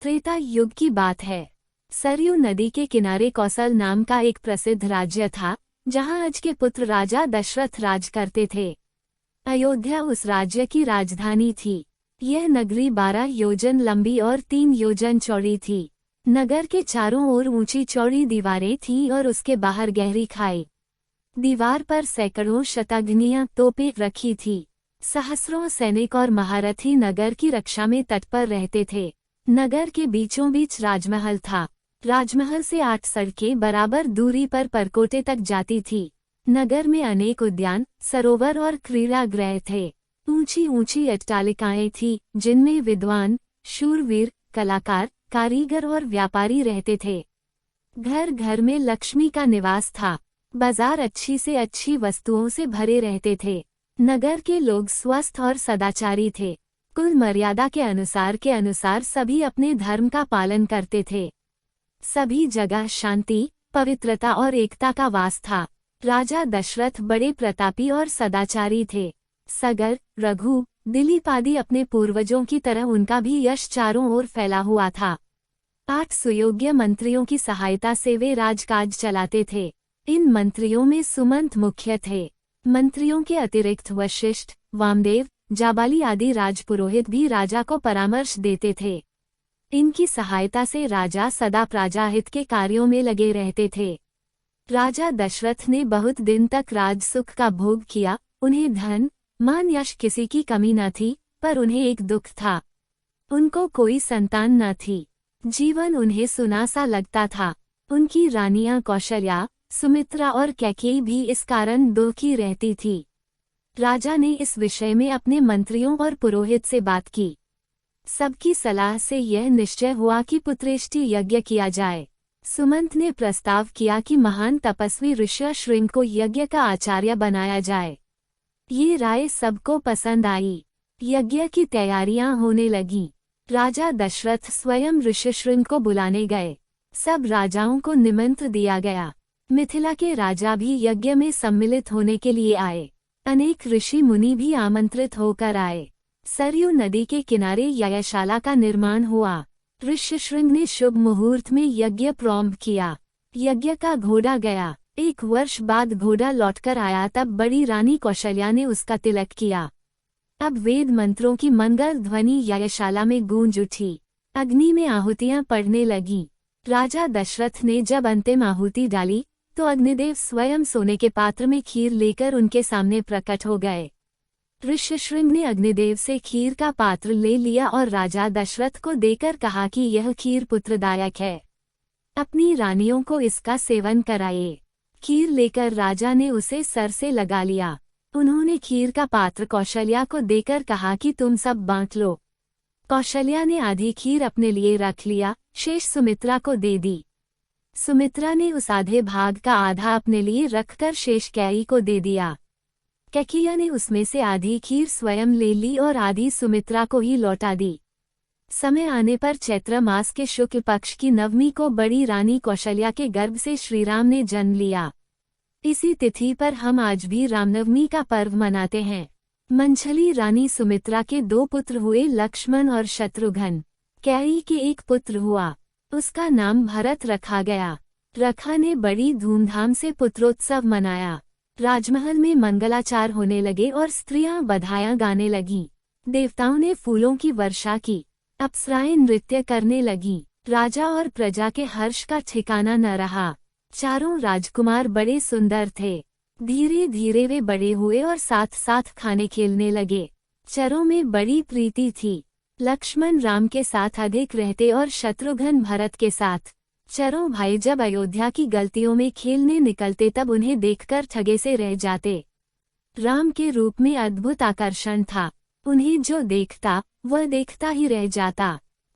त्रेता युग की बात है। सरयू नदी के किनारे कौशल नाम का एक प्रसिद्ध राज्य था, जहां अज के पुत्र राजा दशरथ राज करते थे। अयोध्या उस राज्य की राजधानी थी। यह नगरी 12 योजन लंबी और 3 योजन चौड़ी थी। नगर के चारों ओर ऊंची चौड़ी दीवारें थीं और उसके बाहर गहरी खाई। दीवार पर सैकड़ों शताग्नियां तोपें रखी थी। सहस्रों सैनिक और महारथी नगर की रक्षा में तत्पर रहते थे। नगर के बीचों बीच राजमहल था। राजमहल से 8 सड़कें बराबर दूरी पर परकोटे तक जाती थी। नगर में अनेक उद्यान, सरोवर और क्रीड़ागृह थे। ऊंची ऊंची अट्टालिकाएं थीं, जिनमें विद्वान, शूरवीर, कलाकार, कारीगर और व्यापारी रहते थे। घर घर में लक्ष्मी का निवास था। बाजार अच्छी से अच्छी वस्तुओं से भरे रहते थे। नगर के लोग स्वस्थ और सदाचारी थे। कुल मर्यादा के अनुसार सभी अपने धर्म का पालन करते थे। सभी जगह शांति, पवित्रता और एकता का वास था। राजा दशरथ बड़े प्रतापी और सदाचारी थे। सगर, रघु, दिलीप आदि अपने पूर्वजों की तरह उनका भी यश चारों ओर फैला हुआ था। 8 सुयोग्य मंत्रियों की सहायता से वे राजकाज चलाते थे। इन मंत्रियों में सुमंत मुख्य थे। मंत्रियों के अतिरिक्त वशिष्ठ, वामदेव, जाबाली आदि राजपुरोहित भी राजा को परामर्श देते थे। इनकी सहायता से राजा सदा प्रजाहित के कार्यों में लगे रहते थे। राजा दशरथ ने बहुत दिन तक राजसुख का भोग किया। उन्हें धन, मान, यश किसी की कमी न थी, पर उन्हें एक दुख था। उनको कोई संतान न थी। जीवन उन्हें सुना सा लगता था। उनकी रानियां कौशल्या, सुमित्रा और कैकेयी भी इस कारण दुखी रहती थी। राजा ने इस विषय में अपने मंत्रियों और पुरोहित से बात की। सबकी सलाह से यह निश्चय हुआ कि पुत्रेष्टि यज्ञ किया जाए। सुमंत ने प्रस्ताव किया कि महान तपस्वी ऋष्यशृंग को यज्ञ का आचार्य बनाया जाए। ये राय सबको पसंद आई। यज्ञ की तैयारियां होने लगीं। राजा दशरथ स्वयं ऋष्यशृंग को बुलाने गए। सब राजाओं को निमंत्रण दिया गया। मिथिला के राजा भी यज्ञ में सम्मिलित होने के लिए आए। अनेक ऋषि मुनि भी आमंत्रित होकर आए। सरयू नदी के किनारे यज्ञशाला का निर्माण हुआ। ऋष्यशृंग ने शुभ मुहूर्त में यज्ञ प्रारंभ किया। यज्ञ का घोड़ा गया। 1 वर्ष बाद घोड़ा लौटकर आया, तब बड़ी रानी कौशल्या ने उसका तिलक किया। अब वेद मंत्रों की मंगल ध्वनि यज्ञशाला में गूंज उठी। अग्नि में आहुतियां पड़ने लगीं। राजा दशरथ ने जब अंतिम आहुति डाली, तो अग्निदेव स्वयं सोने के पात्र में खीर लेकर उनके सामने प्रकट हो गए। ऋष्यशृंग ने अग्निदेव से खीर का पात्र ले लिया और राजा दशरथ को देकर कहा कि यह खीर पुत्रदायक है। अपनी रानियों को इसका सेवन कराइए। खीर लेकर राजा ने उसे सर से लगा लिया। उन्होंने खीर का पात्र कौशल्या को देकर कहा कि तुम सब बांट लो। कौशल्या ने आधी खीर अपने लिए रख लिया, शेष सुमित्रा को दे दी। सुमित्रा ने उस आधे भाग का आधा अपने लिए रखकर शेष कैकेयी को दे दिया। कैकेयी ने उसमें से आधी खीर स्वयं ले ली और आधी सुमित्रा को ही लौटा दी। समय आने पर चैत्र मास के शुक्ल पक्ष की नवमी को बड़ी रानी कौशल्या के गर्भ से श्रीराम ने जन्म लिया। इसी तिथि पर हम आज भी रामनवमी का पर्व मनाते हैं। मंझली रानी सुमित्रा के 2 पुत्र हुए, लक्ष्मण और शत्रुघ्न। कैकेयी के एक पुत्र हुआ, उसका नाम भरत रखा गया। रखा ने बड़ी धूमधाम से पुत्रोत्सव मनाया। राजमहल में मंगलाचार होने लगे और स्त्रियां बधाइयां गाने लगीं। देवताओं ने फूलों की वर्षा की। अप्सराएं नृत्य करने लगीं। राजा और प्रजा के हर्ष का ठिकाना न रहा। चारों राजकुमार बड़े सुंदर थे। धीरे धीरे वे बड़े हुए और साथ साथ खाने खेलने लगे। चरों में बड़ी प्रीति थी। लक्ष्मण राम के साथ अधिक रहते और शत्रुघ्न भरत के साथ। चरों भाई जब अयोध्या की गलियों में खेलने निकलते, तब उन्हें देखकर ठगे से रह जाते। राम के रूप में अद्भुत आकर्षण था। उन्हें जो देखता वह देखता ही रह जाता।